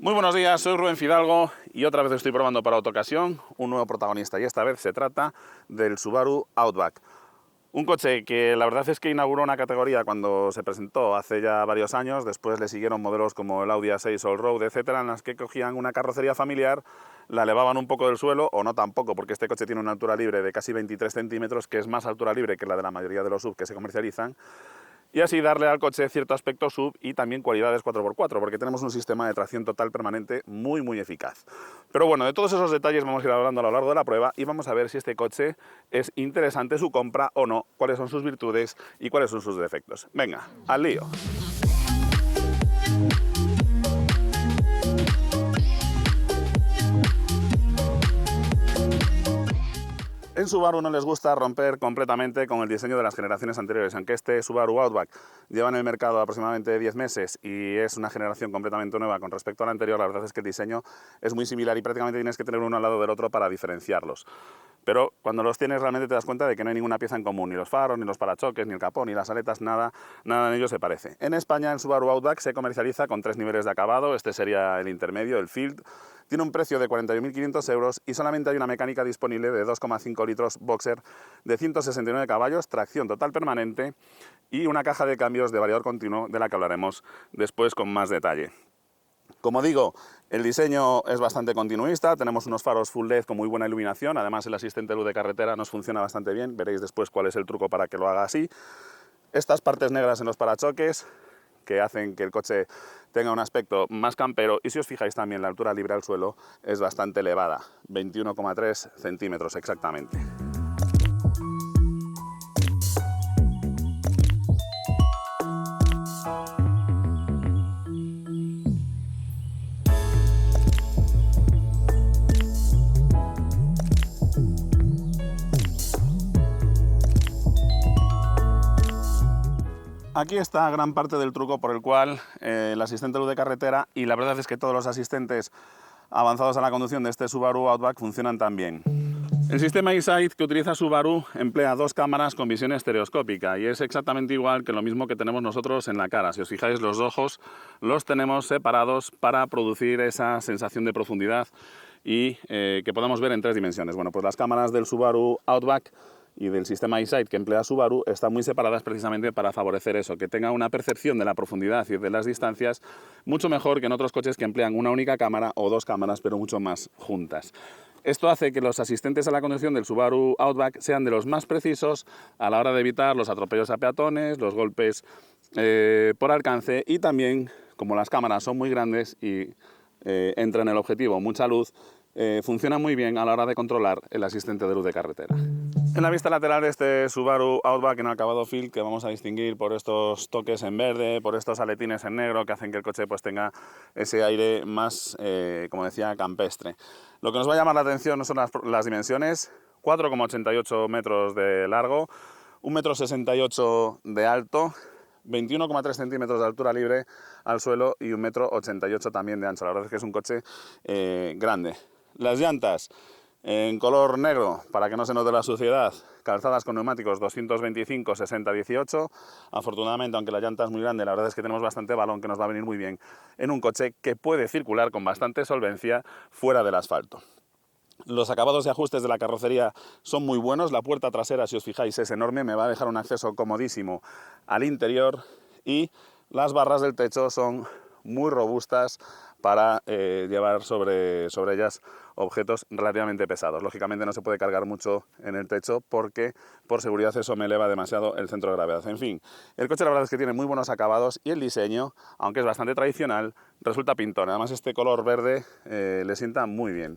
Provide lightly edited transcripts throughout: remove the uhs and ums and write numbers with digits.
Muy buenos días, soy Rubén Fidalgo y otra vez estoy probando para Autocasión un nuevo protagonista y esta vez se trata del Subaru Outback. Un coche que la verdad es que inauguró una categoría cuando se presentó hace ya varios años, después le siguieron modelos como el Audi A6 Allroad, etcétera, en las que cogían una carrocería familiar, la elevaban un poco del suelo, o no tampoco, porque este coche tiene una altura libre de casi 23 centímetros, que es más altura libre que la de la mayoría de los SUV que se comercializan, y así darle al coche cierto aspecto SUV y también cualidades 4x4, porque tenemos un sistema de tracción total permanente muy eficaz. Pero bueno, de todos esos detalles vamos a ir hablando a lo largo de la prueba y vamos a ver si este coche es interesante su compra o no, cuáles son sus virtudes y cuáles son sus defectos. Venga, al lío. En Subaru no les gusta romper completamente con el diseño de las generaciones anteriores, aunque este Subaru Outback lleva en el mercado aproximadamente 10 meses y es una generación completamente nueva con respecto a la anterior. La verdad es que el diseño es muy similar y prácticamente tienes que tener uno al lado del otro para diferenciarlos. Pero cuando los tienes realmente te das cuenta de que no hay ninguna pieza en común, ni los faros, ni los parachoques, ni el capó, ni las aletas, nada en ello se parece. En España el Subaru Outback se comercializa con 3 niveles de acabado, este sería el intermedio, el Field. Tiene un precio de 41.500 euros y solamente hay una mecánica disponible de 2,5 litros boxer de 169 caballos, tracción total permanente y una caja de cambios de variador continuo de la que hablaremos después con más detalle. Como digo, el diseño es bastante continuista, tenemos unos faros full LED con muy buena iluminación, además el asistente luz de carretera nos funciona bastante bien, veréis después cuál es el truco para que lo haga así. Estas partes negras en los parachoques que hacen que el coche tenga un aspecto más campero y si os fijáis también la altura libre al suelo es bastante elevada, 21,3 centímetros exactamente. Aquí está gran parte del truco por el cual el asistente luz de carretera y la verdad es que todos los asistentes avanzados a la conducción de este Subaru Outback funcionan tan bien. El sistema eSight que utiliza Subaru emplea 2 cámaras con visión estereoscópica y es exactamente igual que lo mismo que tenemos nosotros en la cara. Si os fijáis, los ojos los tenemos separados para producir esa sensación de profundidad y que podamos ver en 3 dimensiones. Bueno, pues las cámaras del Subaru Outback y del sistema eSight que emplea Subaru están muy separadas precisamente para favorecer eso, que tenga una percepción de la profundidad y de las distancias mucho mejor que en otros coches que emplean una única cámara o 2 cámaras pero mucho más juntas. Esto hace que los asistentes a la conducción del Subaru Outback sean de los más precisos a la hora de evitar los atropellos a peatones, los golpes por alcance y también, como las cámaras son muy grandes y entra en el objetivo mucha luz, funciona muy bien a la hora de controlar el asistente de luz de carretera. En la vista lateral de este Subaru Outback en acabado Field, que vamos a distinguir por estos toques en verde, por estos aletines en negro que hacen que el coche pues tenga ese aire más, como decía, campestre. Lo que nos va a llamar la atención no son las dimensiones, 4,88 metros de largo, 1,68 m de alto, 21,3 centímetros de altura libre al suelo y 1,88 m también de ancho. La verdad es que es un coche grande. Las llantas en color negro, para que no se note la suciedad, calzadas con neumáticos 225 60-18. Afortunadamente, aunque la llanta es muy grande, la verdad es que tenemos bastante balón que nos va a venir muy bien en un coche que puede circular con bastante solvencia fuera del asfalto. Los acabados y ajustes de la carrocería son muy buenos, la puerta trasera, si os fijáis, es enorme, me va a dejar un acceso comodísimo al interior y las barras del techo son muy robustas para llevar sobre ellas objetos relativamente pesados. Lógicamente no se puede cargar mucho en el techo porque por seguridad eso me eleva demasiado el centro de gravedad. En fin, el coche la verdad es que tiene muy buenos acabados y el diseño, aunque es bastante tradicional, resulta pintón. Además este color verde le sienta muy bien.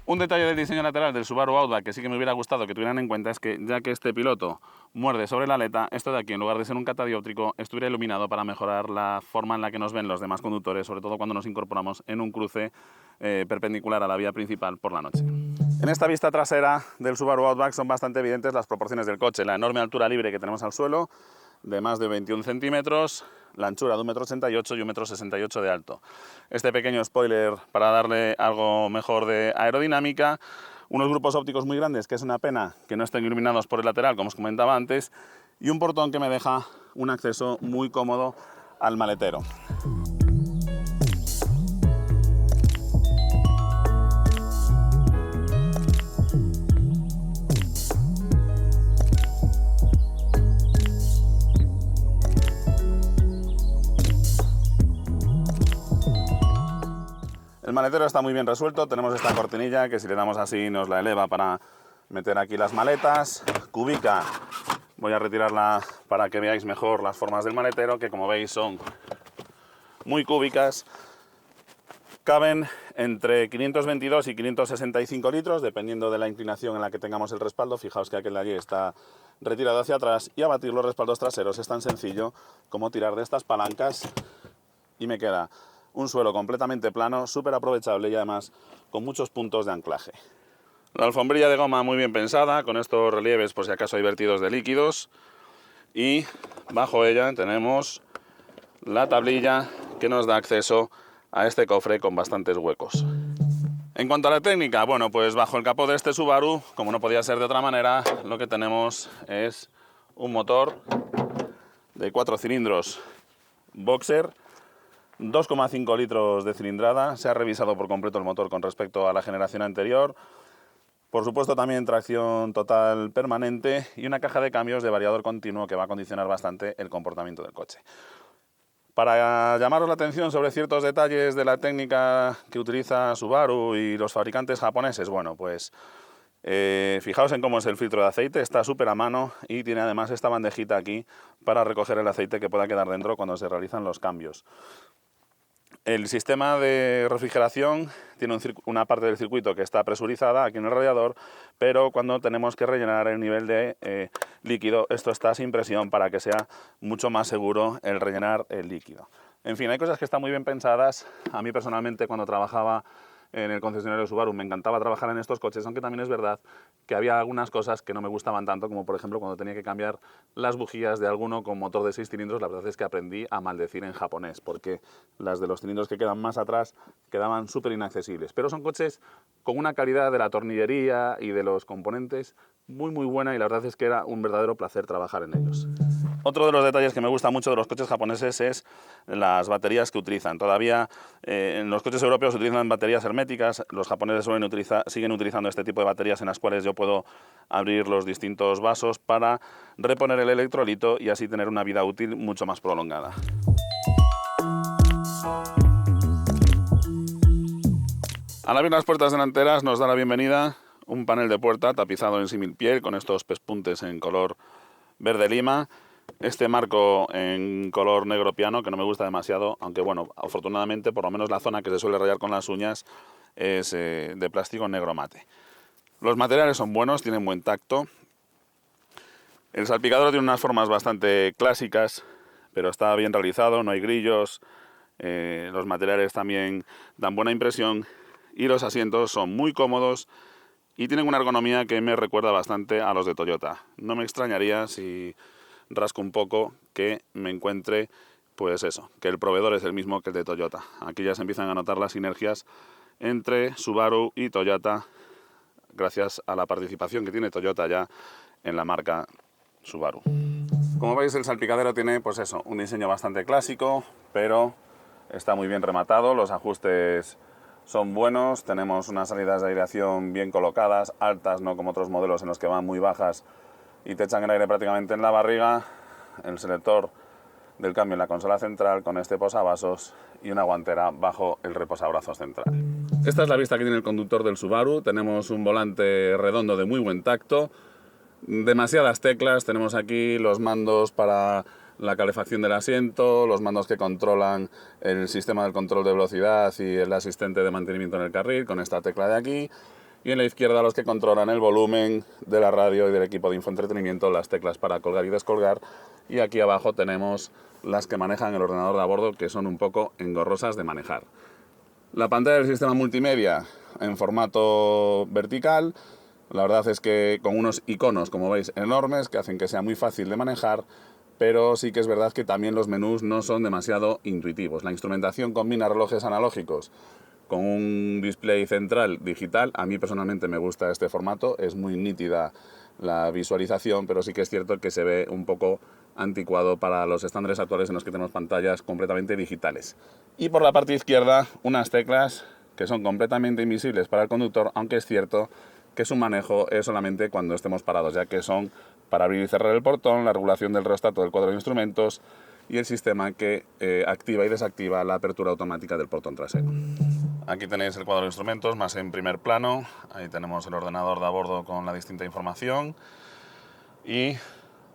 Un detalle del diseño lateral del Subaru Outback que sí que me hubiera gustado que tuvieran en cuenta es que ya que este piloto muerde sobre la aleta, esto de aquí en lugar de ser un catadióptrico estuviera iluminado para mejorar la forma en la que nos ven los demás conductores, sobre todo cuando nos incorporamos en un cruce perpendicular a la vía principal por la noche. En esta vista trasera del Subaru Outback son bastante evidentes las proporciones del coche, la enorme altura libre que tenemos al suelo, de más de 21 centímetros, la anchura de 1,88 m y 1,68 m de alto. Este pequeño spoiler para darle algo mejor de aerodinámica, unos grupos ópticos muy grandes, que es una pena que no estén iluminados por el lateral, como os comentaba antes, y un portón que me deja un acceso muy cómodo al maletero. El maletero está muy bien resuelto, tenemos esta cortinilla que si le damos así nos la eleva para meter aquí las maletas. Cubica, voy a retirarla para que veáis mejor las formas del maletero, que como veis son muy cúbicas. Caben entre 522 y 565 litros, dependiendo de la inclinación en la que tengamos el respaldo. Fijaos que aquel de allí está retirado hacia atrás, y abatir los respaldos traseros es tan sencillo como tirar de estas palancas y me queda un suelo completamente plano, súper aprovechable y además con muchos puntos de anclaje. La alfombrilla de goma muy bien pensada, con estos relieves por si acaso hay vertidos de líquidos, y bajo ella tenemos la tablilla que nos da acceso a este cofre con bastantes huecos. En cuanto a la técnica, bueno, pues bajo el capó de este Subaru, como no podía ser de otra manera, lo que tenemos es un motor de 4 cilindros boxer, 2,5 litros de cilindrada. Se ha revisado por completo el motor con respecto a la generación anterior. Por supuesto también tracción total permanente y una caja de cambios de variador continuo que va a condicionar bastante el comportamiento del coche. Para llamaros la atención sobre ciertos detalles de la técnica que utiliza Subaru y los fabricantes japoneses, bueno, pues fijaos en cómo es el filtro de aceite, está súper a mano y tiene además esta bandejita aquí para recoger el aceite que pueda quedar dentro cuando se realizan los cambios. El sistema de refrigeración tiene una parte del circuito que está presurizada aquí en el radiador, pero cuando tenemos que rellenar el nivel de líquido, esto está sin presión para que sea mucho más seguro el rellenar el líquido. En fin, hay cosas que están muy bien pensadas. A mí personalmente, cuando trabajaba en el concesionario Subaru, me encantaba trabajar en estos coches, aunque también es verdad que había algunas cosas que no me gustaban tanto, como por ejemplo cuando tenía que cambiar las bujías de alguno con motor de 6 cilindros. La verdad es que aprendí a maldecir en japonés, porque las de los cilindros que quedan más atrás quedaban súper inaccesibles. Pero son coches con una calidad de la tornillería y de los componentes muy buena, y la verdad es que era un verdadero placer trabajar en ellos. Otro de los detalles que me gusta mucho de los coches japoneses es las baterías que utilizan. Todavía en los coches europeos utilizan baterías herméticas. Los japoneses siguen utilizando este tipo de baterías en las cuales yo puedo abrir los distintos vasos para reponer el electrolito y así tener una vida útil mucho más prolongada. Al abrir las puertas delanteras nos da la bienvenida un panel de puerta tapizado en símil piel con estos pespuntes en color verde lima. Este marco en color negro piano, que no me gusta demasiado, aunque bueno, afortunadamente por lo menos la zona que se suele rayar con las uñas es de plástico negro mate. Los materiales son buenos, tienen buen tacto. El salpicadero tiene unas formas bastante clásicas, pero está bien realizado, no hay grillos. Los materiales también dan buena impresión y los asientos son muy cómodos y tienen una ergonomía que me recuerda bastante a los de Toyota. No me extrañaría, si rasco un poco, que me encuentre, pues eso, que el proveedor es el mismo que el de Toyota. Aquí ya se empiezan a notar las sinergias entre Subaru y Toyota, gracias a la participación que tiene Toyota ya en la marca Subaru. Como veis, el salpicadero tiene, pues eso, un diseño bastante clásico, pero está muy bien rematado. Los ajustes son buenos, tenemos unas salidas de aireación bien colocadas, altas, no como otros modelos en los que van muy bajas y te echan el aire prácticamente en la barriga. El selector del cambio en la consola central con este posavasos y una guantera bajo el reposabrazos central. Esta es la vista que tiene el conductor del Subaru. Tenemos un volante redondo de muy buen tacto, demasiadas teclas. Tenemos aquí los mandos para la calefacción del asiento, los mandos que controlan el sistema del control de velocidad y el asistente de mantenimiento en el carril con esta tecla de aquí, y en la izquierda los que controlan el volumen de la radio y del equipo de infoentretenimiento, las teclas para colgar y descolgar, y aquí abajo tenemos las que manejan el ordenador de a bordo, que son un poco engorrosas de manejar. La pantalla del sistema multimedia en formato vertical, la verdad es que con unos iconos, como veis, enormes, que hacen que sea muy fácil de manejar. pero sí que es verdad que también los menús no son demasiado intuitivos. La instrumentación combina relojes analógicos con un display central digital. A mí personalmente me gusta este formato, es muy nítida la visualización, pero sí que es cierto que se ve un poco anticuado para los estándares actuales en los que tenemos pantallas completamente digitales. Y por la parte izquierda, unas teclas que son completamente invisibles para el conductor, aunque es cierto que su manejo es solamente cuando estemos parados, ya que son para abrir y cerrar el portón, la regulación del reostato del cuadro de instrumentos y el sistema que activa y desactiva la apertura automática del portón trasero. Aquí tenéis el cuadro de instrumentos más en primer plano, ahí tenemos el ordenador de a bordo con la distinta información y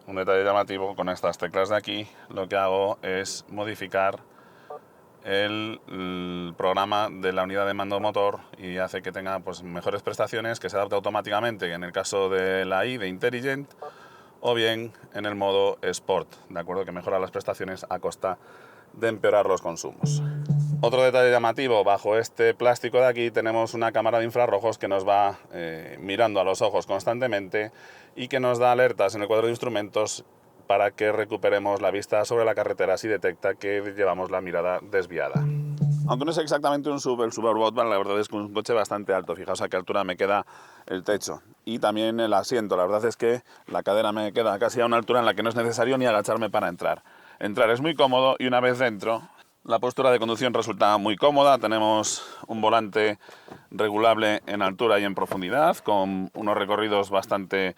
un detalle llamativo: con estas teclas de aquí lo que hago es modificar el programa de la unidad de mando motor y hace que tenga pues mejores prestaciones, que se adapte automáticamente en el caso de la I de Intelligent, o bien en el modo Sport, de acuerdo, que mejora las prestaciones a costa de empeorar los consumos. Otro detalle llamativo: bajo este plástico de aquí tenemos una cámara de infrarrojos que nos va mirando a los ojos constantemente y que nos da alertas en el cuadro de instrumentos para que recuperemos la vista sobre la carretera si detecta que llevamos la mirada desviada. Aunque no es exactamente un SUV, el Subaru Outback la verdad es que es un coche bastante alto. Fijaos a qué altura me queda el techo y también el asiento. La verdad es que la cadera me queda casi a una altura en la que no es necesario ni agacharme para entrar. Entrar es muy cómodo y una vez dentro la postura de conducción resulta muy cómoda. Tenemos un volante regulable en altura y en profundidad, con unos recorridos bastante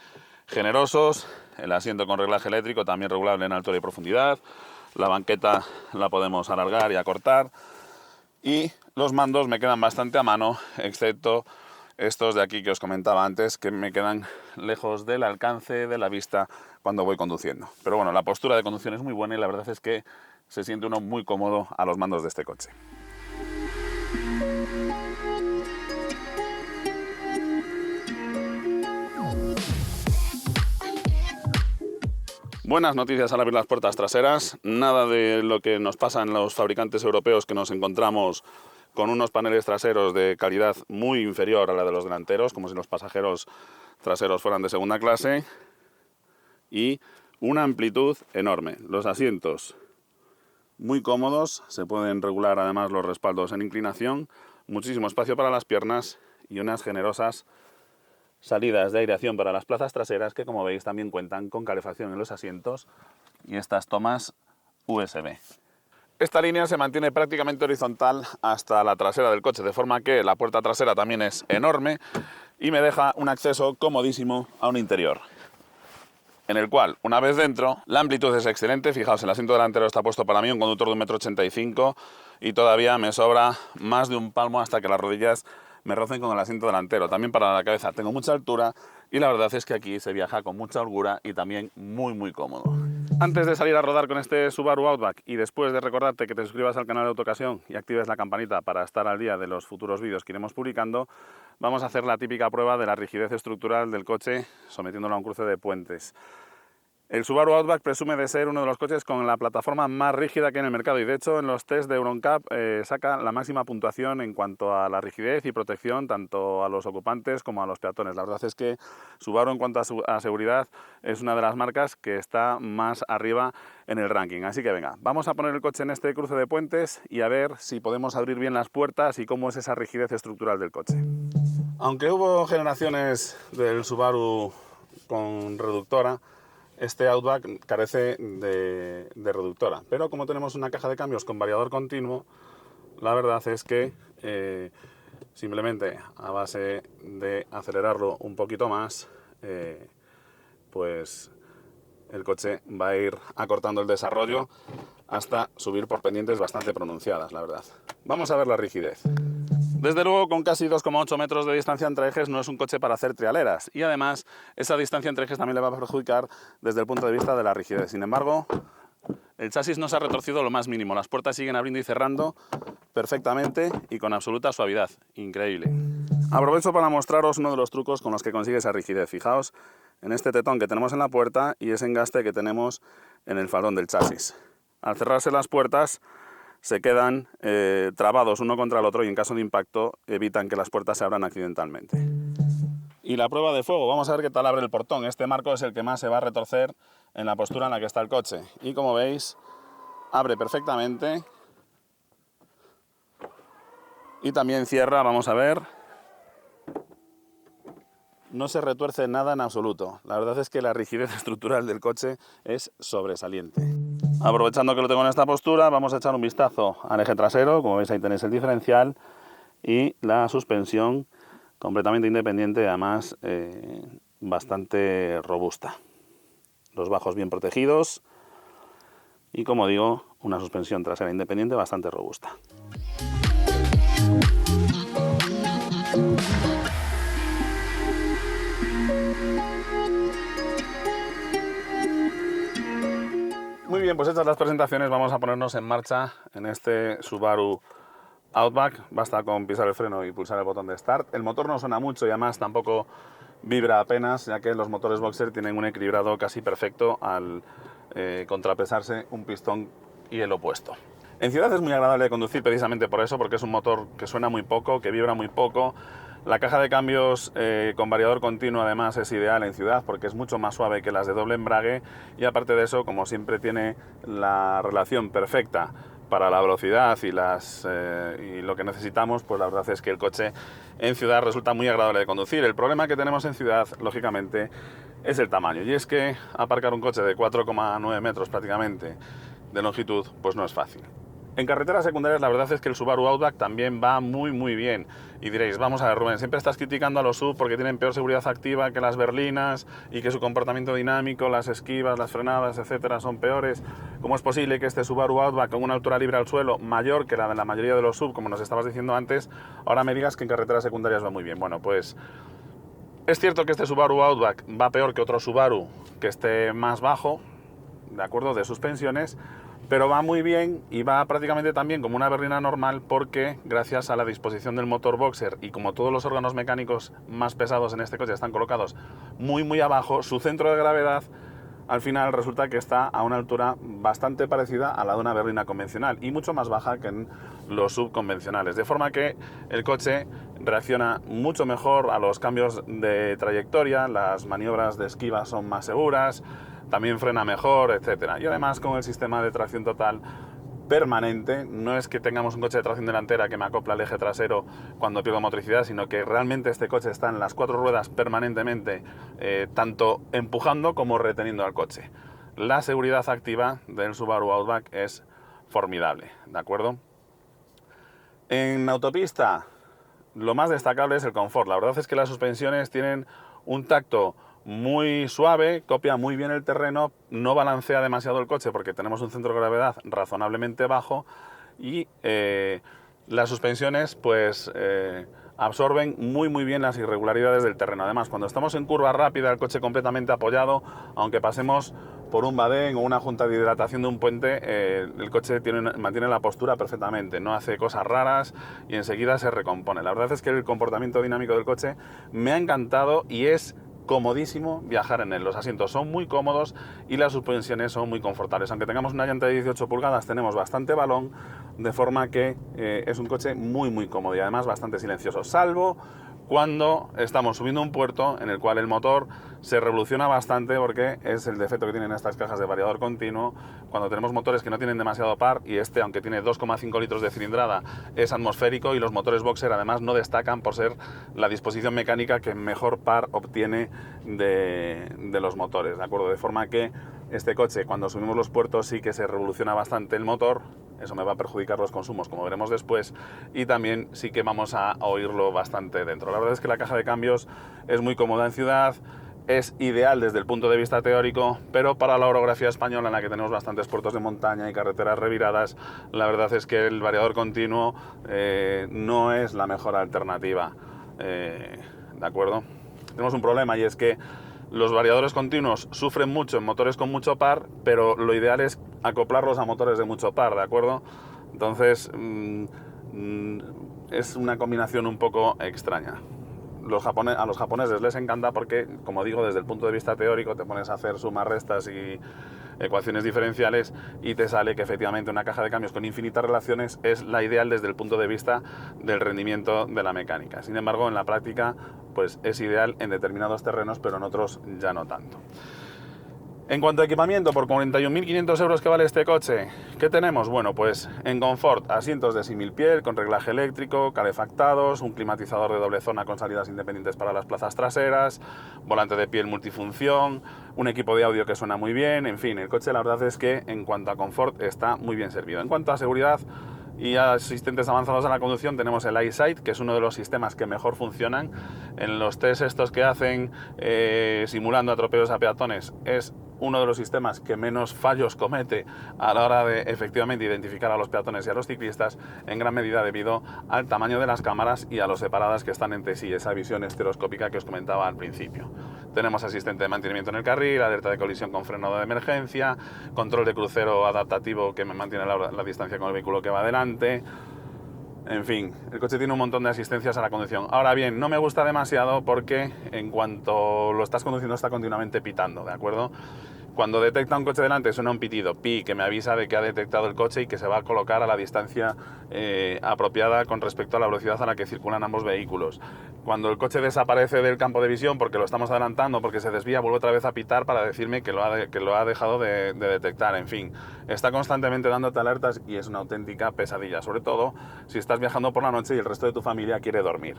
generosos. El asiento con reglaje eléctrico también regulable en altura y profundidad. La banqueta la podemos alargar y acortar. Y los mandos me quedan bastante a mano, excepto estos de aquí que os comentaba antes, que me quedan lejos del alcance de la vista cuando voy conduciendo. Pero bueno, la postura de conducción es muy buena y la verdad es que se siente uno muy cómodo a los mandos de este coche. Buenas noticias al abrir las puertas traseras. Nada de lo que nos pasa en los fabricantes europeos, que nos encontramos con unos paneles traseros de calidad muy inferior a la de los delanteros, como si los pasajeros traseros fueran de segunda clase, y una amplitud enorme. Los asientos muy cómodos, se pueden regular además los respaldos en inclinación, muchísimo espacio para las piernas y unas generosas salidas de aireación para las plazas traseras, que como veis también cuentan con calefacción en los asientos y estas tomas USB. Esta línea se mantiene prácticamente horizontal hasta la trasera del coche, de forma que la puerta trasera también es enorme y me deja un acceso comodísimo a un interior, en el cual, una vez dentro, la amplitud es excelente. Fijaos, el asiento delantero está puesto para mí, un conductor de 1,85 m, y todavía me sobra más de un palmo hasta que las rodillas me rocen con el asiento delantero. También para la cabeza tengo mucha altura y la verdad es que aquí se viaja con mucha holgura y también muy cómodo. Antes de salir a rodar con este Subaru Outback y después de recordarte que te suscribas al canal de Autocasión y actives la campanita para estar al día de los futuros vídeos que iremos publicando, vamos a hacer la típica prueba de la rigidez estructural del coche sometiéndolo a un cruce de puentes. El Subaru Outback presume de ser uno de los coches con la plataforma más rígida que hay en el mercado y de hecho en los test de EuroNCAP saca la máxima puntuación en cuanto a la rigidez y protección tanto a los ocupantes como a los peatones. La verdad es que Subaru en cuanto a seguridad es una de las marcas que está más arriba en el ranking. Así que venga, vamos a poner el coche en este cruce de puentes y a ver si podemos abrir bien las puertas y cómo es esa rigidez estructural del coche. Aunque hubo generaciones del Subaru con reductora, este Outback carece de reductora, pero como tenemos una caja de cambios con variador continuo, la verdad es que simplemente a base de acelerarlo un poquito más, pues el coche va a ir acortando el desarrollo hasta subir por pendientes bastante pronunciadas, la verdad. Vamos a ver la rigidez. Desde luego, con casi 2,8 metros de distancia entre ejes no es un coche para hacer trialeras y además esa distancia entre ejes también le va a perjudicar desde el punto de vista de la rigidez. Sin embargo, el chasis no se ha retorcido lo más mínimo, las puertas siguen abriendo y cerrando perfectamente y con absoluta suavidad, increíble. Aprovecho para mostraros uno de los trucos con los que consigue esa rigidez. Fijaos en este tetón que tenemos en la puerta y ese engaste que tenemos en el farón del chasis. Al cerrarse las puertas se quedan trabados uno contra el otro y en caso de impacto evitan que las puertas se abran accidentalmente. Y la prueba de fuego, vamos a ver qué tal abre el portón. Este marco es el que más se va a retorcer en la postura en la que está el coche. Y como veis, abre perfectamente. Y también cierra, vamos a ver. No se retuerce nada en absoluto. La verdad es que la rigidez estructural del coche es sobresaliente. Aprovechando que lo tengo en esta postura, vamos a echar un vistazo al eje trasero. Como veis, ahí tenéis el diferencial y la suspensión completamente independiente, además bastante robusta. Los bajos bien protegidos y, como digo, una suspensión trasera independiente bastante robusta. Muy bien, pues hechas las presentaciones, vamos a ponernos en marcha en este Subaru Outback. Basta con pisar el freno y pulsar el botón de Start. El motor no suena mucho y además tampoco vibra apenas, ya que los motores Boxer tienen un equilibrado casi perfecto al contrapesarse un pistón y el opuesto. En ciudad es muy agradable de conducir precisamente por eso, porque es un motor que suena muy poco, que vibra muy poco. La caja de cambios con variador continuo además es ideal en ciudad porque es mucho más suave que las de doble embrague y aparte de eso, como siempre tiene la relación perfecta para la velocidad y lo que necesitamos, pues la verdad es que el coche en ciudad resulta muy agradable de conducir. El problema que tenemos en ciudad, lógicamente, es el tamaño, y es que aparcar un coche de 4,9 metros prácticamente de longitud pues no es fácil. En carreteras secundarias la verdad es que el Subaru Outback también va muy bien. Y diréis, vamos a ver, Rubén, siempre estás criticando a los SUV porque tienen peor seguridad activa que las berlinas y que su comportamiento dinámico, las esquivas, las frenadas, etcétera, son peores. ¿Cómo es posible que este Subaru Outback con una altura libre al suelo mayor que la de la mayoría de los SUV, como nos estabas diciendo antes, ahora me digas que en carreteras secundarias va muy bien? Bueno, pues es cierto que este Subaru Outback va peor que otro Subaru que esté más bajo, de acuerdo, de suspensiones, pero va muy bien y va prácticamente tan bien como una berlina normal porque gracias a la disposición del motor Boxer y como todos los órganos mecánicos más pesados en este coche están colocados muy abajo, su centro de gravedad al final resulta que está a una altura bastante parecida a la de una berlina convencional y mucho más baja que en los subconvencionales, de forma que el coche reacciona mucho mejor a los cambios de trayectoria, las maniobras de esquiva son más seguras, también frena mejor, etcétera. Y además con el sistema de tracción total permanente, no es que tengamos un coche de tracción delantera que me acopla al eje trasero cuando pierdo motricidad, sino que realmente este coche está en las cuatro ruedas permanentemente, tanto empujando como reteniendo al coche. La seguridad activa del Subaru Outback es formidable, ¿de acuerdo? En autopista, lo más destacable es el confort. La verdad es que las suspensiones tienen un tacto muy suave, copia muy bien el terreno, no balancea demasiado el coche porque tenemos un centro de gravedad razonablemente bajo y las suspensiones pues absorben muy bien las irregularidades del terreno. Además, cuando estamos en curva rápida, el coche completamente apoyado, aunque pasemos por un badén o una junta de hidratación de un puente, el coche mantiene la postura perfectamente, no hace cosas raras y enseguida se recompone. La verdad es que el comportamiento dinámico del coche me ha encantado y es comodísimo viajar en él. Los asientos son muy cómodos y las suspensiones son muy confortables. Aunque tengamos una llanta de 18 pulgadas, tenemos bastante balón, de forma que es un coche muy cómodo y además bastante silencioso, salvo cuando estamos subiendo un puerto en el cual el motor se revoluciona bastante, porque es el defecto que tienen estas cajas de variador continuo. Cuando tenemos motores que no tienen demasiado par, y este, aunque tiene 2,5 litros de cilindrada, es atmosférico, y los motores Boxer además no destacan por ser la disposición mecánica que mejor par obtiene de los motores, ¿de acuerdo? De forma que este coche, cuando subimos los puertos, sí que se revoluciona bastante el motor. Eso me va a perjudicar los consumos, como veremos después, y también sí que vamos a oírlo bastante dentro. La verdad es que la caja de cambios es muy cómoda en ciudad, es ideal desde el punto de vista teórico, pero para la orografía española, en la que tenemos bastantes puertos de montaña y carreteras reviradas, la verdad es que el variador continuo no es la mejor alternativa, ¿de acuerdo? Tenemos un problema, y es que los variadores continuos sufren mucho en motores con mucho par, pero lo ideal es acoplarlos a motores de mucho par, ¿de acuerdo? Entonces es una combinación un poco extraña. a los japoneses les encanta porque, como digo, desde el punto de vista teórico te pones a hacer sumas, restas y ecuaciones diferenciales y te sale que efectivamente una caja de cambios con infinitas relaciones es la ideal desde el punto de vista del rendimiento de la mecánica. Sin embargo, en la práctica pues es ideal en determinados terrenos, pero en otros ya no tanto. En cuanto a equipamiento, por 41.500 euros que vale este coche, ¿qué tenemos? Bueno, pues en confort, asientos de símil-piel con reglaje eléctrico, calefactados, un climatizador de doble zona con salidas independientes para las plazas traseras, volante de piel multifunción, un equipo de audio que suena muy bien, en fin, el coche la verdad es que en cuanto a confort está muy bien servido. En cuanto a seguridad y asistentes avanzados a la conducción, tenemos el EyeSight, que es uno de los sistemas que mejor funcionan. En los test estos que hacen simulando atropellos a peatones, es uno de los sistemas que menos fallos comete a la hora de efectivamente identificar a los peatones y a los ciclistas, en gran medida debido al tamaño de las cámaras y a lo separadas que están entre sí, esa visión estereoscópica que os comentaba al principio. Tenemos asistente de mantenimiento en el carril, alerta de colisión con frenado de emergencia, control de crucero adaptativo que me mantiene la distancia con el vehículo que va adelante. En fin, el coche tiene un montón de asistencias a la conducción. Ahora bien, no me gusta demasiado porque en cuanto lo estás conduciendo está continuamente pitando, ¿de acuerdo? Cuando detecta un coche delante suena un pitido, pi, que me avisa de que ha detectado el coche y que se va a colocar a la distancia apropiada con respecto a la velocidad a la que circulan ambos vehículos. Cuando el coche desaparece del campo de visión porque lo estamos adelantando, porque se desvía, vuelve otra vez a pitar para decirme que lo ha dejado de detectar. En fin, está constantemente dándote alertas y es una auténtica pesadilla, sobre todo si estás viajando por la noche y el resto de tu familia quiere dormir.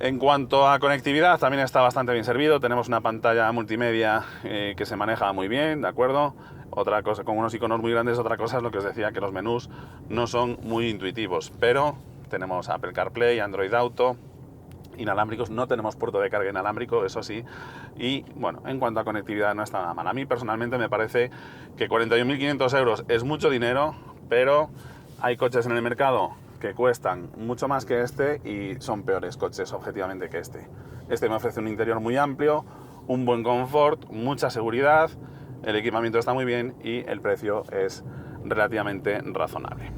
En cuanto a conectividad, también está bastante bien servido. Tenemos una pantalla multimedia que se maneja muy bien, ¿de acuerdo? Otra cosa, con unos iconos muy grandes, otra cosa es lo que os decía, que los menús no son muy intuitivos, pero tenemos Apple CarPlay, Android Auto, inalámbricos, no tenemos puerto de carga inalámbrico, eso sí, y bueno, en cuanto a conectividad no está nada mal. A mí personalmente me parece que 41.500 euros es mucho dinero, pero hay coches en el mercado que cuestan mucho más que este y son peores coches objetivamente que este. Este me ofrece un interior muy amplio, un buen confort, mucha seguridad, el equipamiento está muy bien y el precio es relativamente razonable.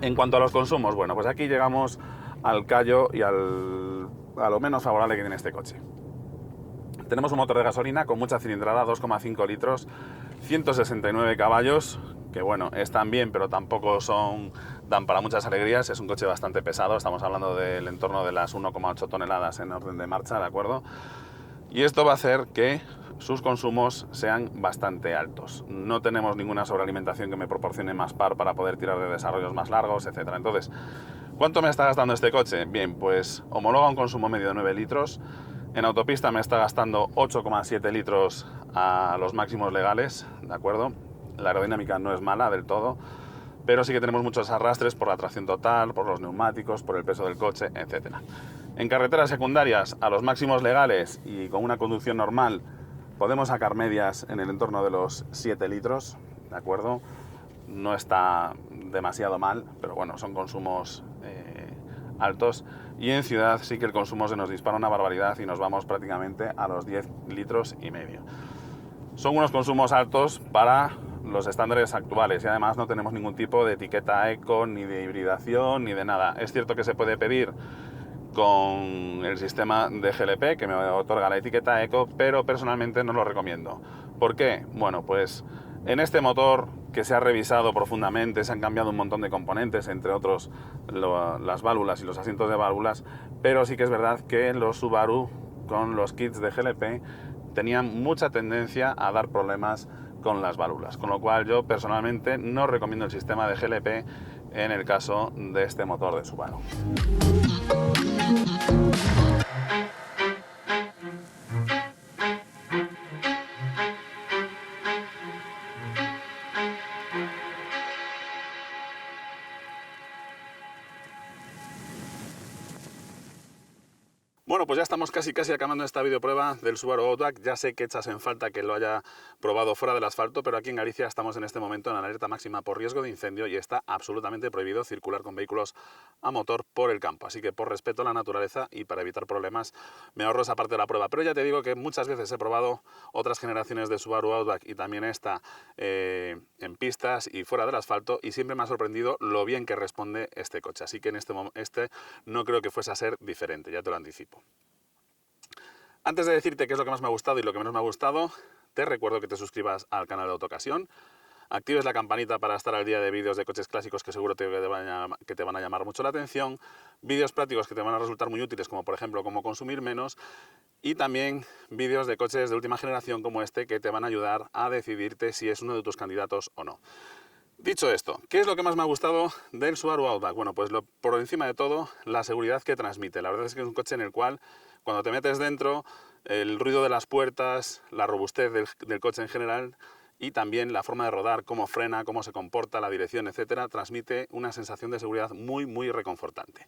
En cuanto a los consumos, bueno, pues aquí llegamos al callo y a lo menos favorable que tiene este coche. Tenemos un motor de gasolina con mucha cilindrada, 2,5 litros, 169 caballos, que bueno, están bien, pero tampoco dan para muchas alegrías. Es un coche bastante pesado, estamos hablando del entorno de las 1,8 toneladas en orden de marcha, ¿de acuerdo? Y esto va a hacer que sus consumos sean bastante altos. No tenemos ninguna sobrealimentación que me proporcione más par para poder tirar de desarrollos más largos, etc. Entonces, ¿cuánto me está gastando este coche? Bien, pues homologa un consumo medio de 9 litros. En autopista me está gastando 8,7 litros a los máximos legales, ¿de acuerdo? La aerodinámica no es mala del todo, pero sí que tenemos muchos arrastres por la tracción total, por los neumáticos, por el peso del coche, etc. En carreteras secundarias, a los máximos legales y con una conducción normal, podemos sacar medias en el entorno de los 7 litros, ¿de acuerdo? No está demasiado mal, pero bueno, son consumos altos. Y en ciudad sí que el consumo se nos dispara una barbaridad y nos vamos prácticamente a los 10 litros y medio. Son unos consumos altos para los estándares actuales y además no tenemos ningún tipo de etiqueta eco, ni de hibridación, ni de nada. Es cierto que se puede pedir con el sistema de GLP que me otorga la etiqueta eco, pero personalmente no lo recomiendo. ¿Por qué? Bueno, pues en este motor que se ha revisado profundamente, se han cambiado un montón de componentes, entre otros las válvulas y los asientos de válvulas, pero sí que es verdad que los Subaru con los kits de GLP tenían mucha tendencia a dar problemas con las válvulas, con lo cual yo personalmente no recomiendo el sistema de GLP en el caso de este motor de Subaru. Bueno, pues ya estamos casi acabando esta videoprueba del Subaru Outback. Ya sé que echas en falta que lo haya probado fuera del asfalto, pero aquí en Galicia estamos en este momento en alerta máxima por riesgo de incendio y está absolutamente prohibido circular con vehículos a motor por el campo. Así que por respeto a la naturaleza y para evitar problemas me ahorro esa parte de la prueba. Pero ya te digo que muchas veces he probado otras generaciones de Subaru Outback y también esta en pistas y fuera del asfalto y siempre me ha sorprendido lo bien que responde este coche. Así que en este no creo que fuese a ser diferente, ya te lo anticipo. Antes de decirte qué es lo que más me ha gustado y lo que menos me ha gustado, te recuerdo que te suscribas al canal de Autocasión, actives la campanita para estar al día de vídeos de coches clásicos que seguro que te van a llamar mucho la atención, vídeos prácticos que te van a resultar muy útiles, como por ejemplo cómo consumir menos, y también vídeos de coches de última generación como este que te van a ayudar a decidirte si es uno de tus candidatos o no. Dicho esto, ¿qué es lo que más me ha gustado del Subaru Outback? Bueno, pues por encima de todo, la seguridad que transmite. La verdad es que es un coche en el cual, cuando te metes dentro, el ruido de las puertas, la robustez del coche en general y también la forma de rodar, cómo frena, cómo se comporta, la dirección, etcétera, transmite una sensación de seguridad muy reconfortante.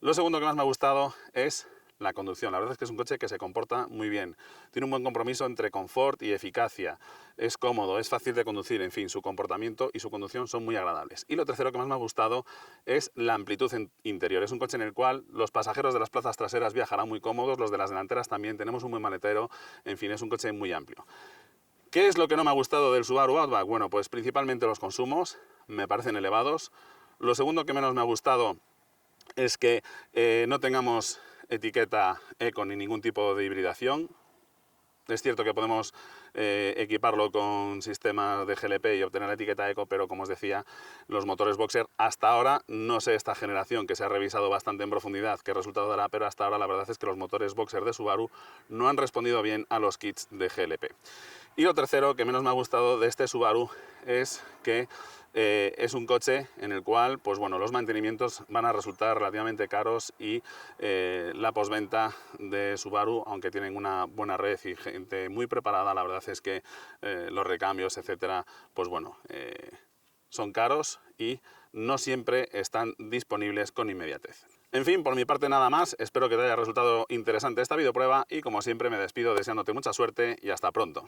Lo segundo que más me ha gustado es la conducción. La verdad es que es un coche que se comporta muy bien. Tiene un buen compromiso entre confort y eficacia. Es cómodo, es fácil de conducir, en fin, su comportamiento y su conducción son muy agradables. Y lo tercero que más me ha gustado es la amplitud interior. Es un coche en el cual los pasajeros de las plazas traseras viajarán muy cómodos, los de las delanteras también, tenemos un buen maletero, en fin, es un coche muy amplio. ¿Qué es lo que no me ha gustado del Subaru Outback? Bueno, pues principalmente los consumos, me parecen elevados. Lo segundo que menos me ha gustado es que no tengamos etiqueta eco ni ningún tipo de hibridación. Es cierto que podemos equiparlo con sistemas de GLP y obtener la etiqueta eco, pero como os decía, los motores Boxer hasta ahora, no sé esta generación que se ha revisado bastante en profundidad qué resultado dará, pero hasta ahora la verdad es que los motores Boxer de Subaru no han respondido bien a los kits de GLP. Y lo tercero que menos me ha gustado de este Subaru es que es un coche en el cual, pues bueno, los mantenimientos van a resultar relativamente caros y la postventa de Subaru, aunque tienen una buena red y gente muy preparada, la verdad es que los recambios, etcétera, pues bueno, son caros y no siempre están disponibles con inmediatez. En fin, por mi parte nada más, espero que te haya resultado interesante esta videoprueba y como siempre me despido deseándote mucha suerte y hasta pronto.